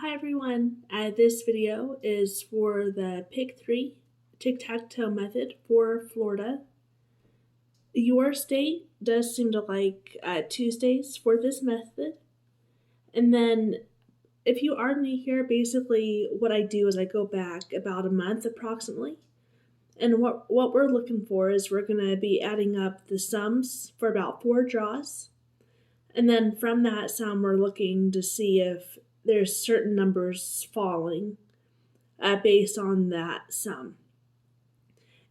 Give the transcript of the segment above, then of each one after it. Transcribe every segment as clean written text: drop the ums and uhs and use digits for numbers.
Hi everyone, this video is for the Pick 3 Tic-Tac-Toe method for Florida. Your state does seem to like Tuesdays for this method. And then if you are new here, basically what I do is I go back about a month approximately. And what we're looking for is we're going to be adding up the sums for about 4 draws. And then from that sum, we're looking to see if there's certain numbers falling based on that sum.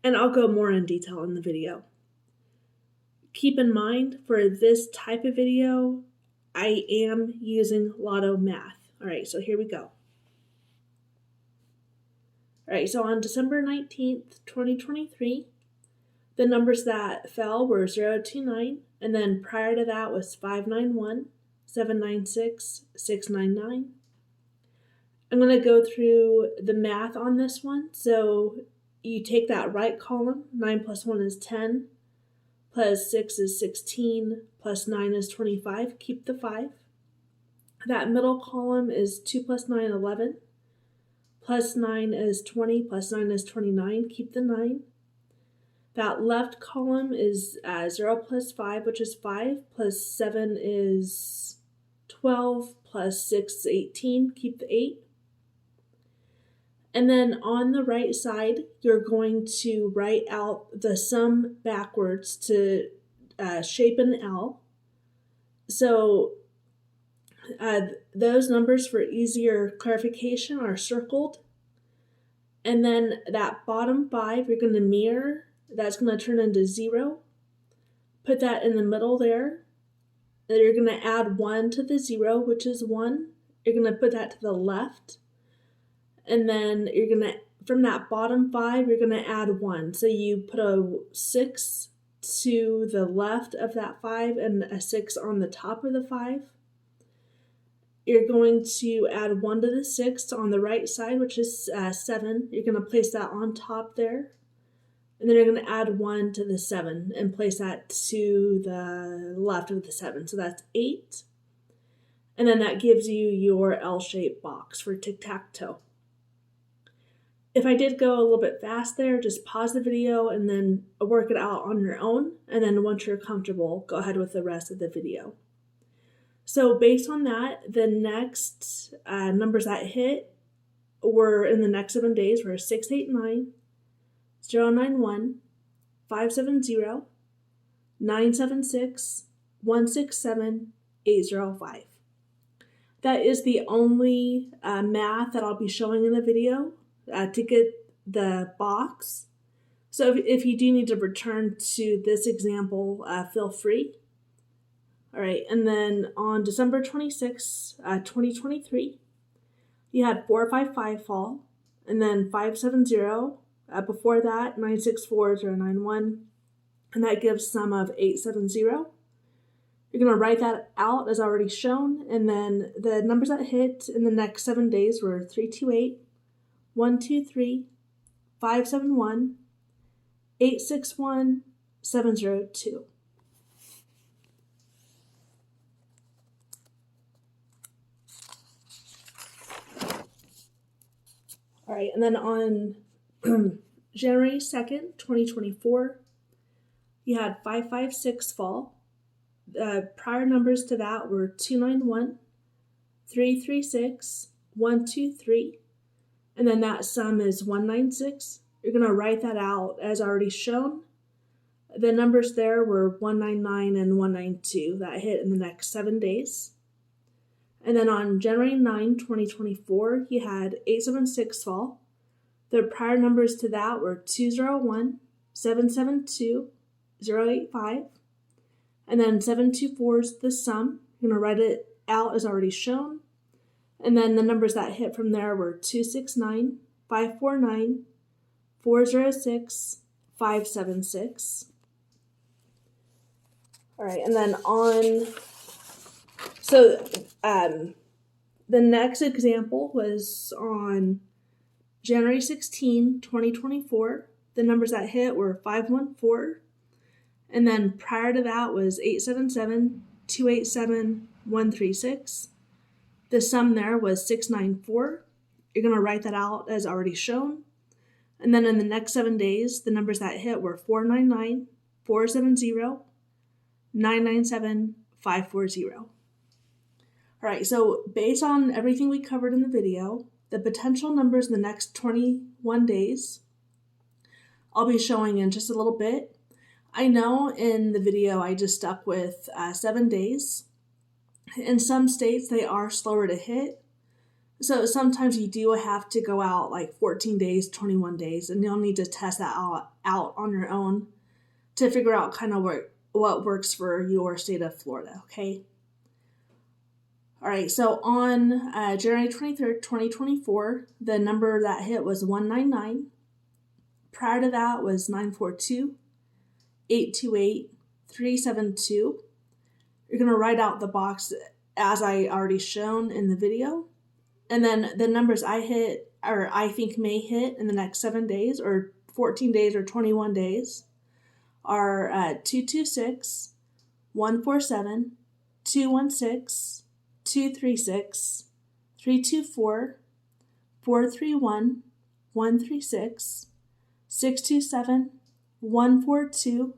And I'll go more in detail in the video. Keep in mind, for this type of video, I am using Lotto math. All right, so here we go. All right, so on December 19th, 2023, the numbers that fell were 029, and then prior to that was 591, 796, 699. I'm going to go through the math on this one. So you take that right column, 9 plus 1 is 10, plus 6 is 16, plus 9 is 25, keep the 5. That middle column is 2 plus 9, 11, plus 9 is 20, plus 9 is 29, keep the 9. That left column is 0 plus 5, which is 5, plus 7 is 12, plus 6 is 18, keep the 8. And then on the right side, you're going to write out the sum backwards to shape an L. So those numbers, for easier clarification, are circled. And then that bottom 5, you're going to mirror. That's going to turn into 0. Put that in the middle there. Then you're going to add 1 to the 0, which is 1. You're going to put that to the left. And then you're going to, from that bottom 5, you're going to add 1. So you put a 6 to the left of that 5 and a 6 on the top of the 5. You're going to add 1 to the 6 on the right side, which is 7. You're going to place that on top there. And then you're going to add 1 to the 7 and place that to the left of the 7. So that's 8. And then that gives you your L-shaped box for tic-tac-toe. If I did go a little bit fast there, just pause the video and then work it out on your own. And then once you're comfortable, go ahead with the rest of the video. So based on that, the next numbers that hit were in the next 7 days were 689, 091, 570, 976, 167, 805. That is the only math that I'll be showing in the video to get the box. So if you do need to return to this example, feel free. All right, and then on December 26, 2023, you had 455 fall, and then 570, before that, 964,091, and that gives sum of 870. You're going to write that out as already shown, and then the numbers that hit in the next 7 days were 328, 123, 571, 861, 702. All right, and then on January 2nd, 2024, you had 556 fall. Prior numbers to that were 291, 336, 123, and then that sum is 196. You're going to write that out as already shown. The numbers there were 199 and 192 that hit in the next 7 days. And then on January 9, 2024, you had 876 fall. The prior numbers to that were 201, 772, 085, and then 724 is the sum. You're going to write it out as already shown. And then the numbers that hit from there were 269, 549, 406, 576. All right, and then the next example was on January 16, 2024. The numbers that hit were 514, and then prior to that was 877, 287, 136. The sum there was 694. You're going to write that out as already shown. And then in the next 7 days, the numbers that hit were 499, 470, 997, 540. All right, so based on everything we covered in the video, the potential numbers in the next 21 days, I'll be showing in just a little bit. I know in the video I just stuck with 7 days. In some states, they are slower to hit. So sometimes you do have to go out like 14 days, 21 days, and you'll need to test that out on your own to figure out kind of what works for your state of Florida, okay? All right, so on January 23rd, 2024, the number that hit was 199. Prior to that was 942, 828, 372. You're going to write out the box as I already shown in the video. And then the numbers I hit, or I think may hit in the next 7 days, or 14 days, or 21 days, are 226, 147, 216, 236, 324, 431, 136, 627, 142,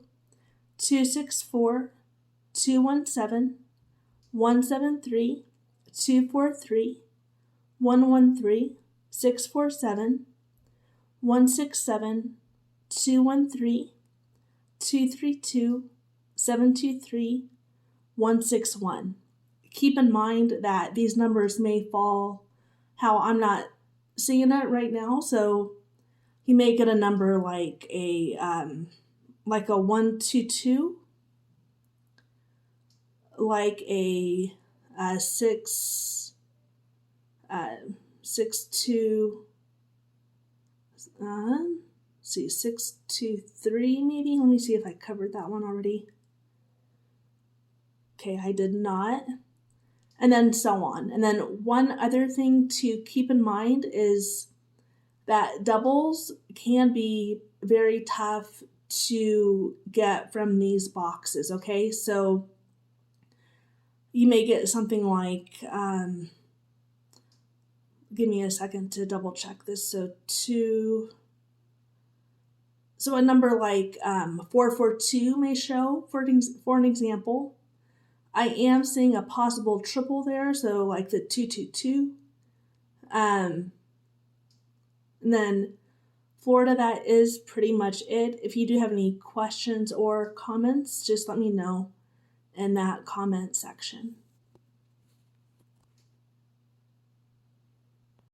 264, 217, 173, 243, 113, 647, 167, 213, 232, 723, 161. Keep in mind that these numbers may fall how I'm not seeing it right now, so you may get a number like a 122, like a 623 maybe. Let me see if I covered that one already. Okay, I did not. And then so on. And then one other thing to keep in mind is that doubles can be very tough to get from these boxes, okay? So you may get something like, give me a second to double check this. So a number like 442 may show, for an example. I am seeing a possible triple there, so like the 222. And then Florida, that is pretty much it. If you do have any questions or comments, just let me know in that comment section.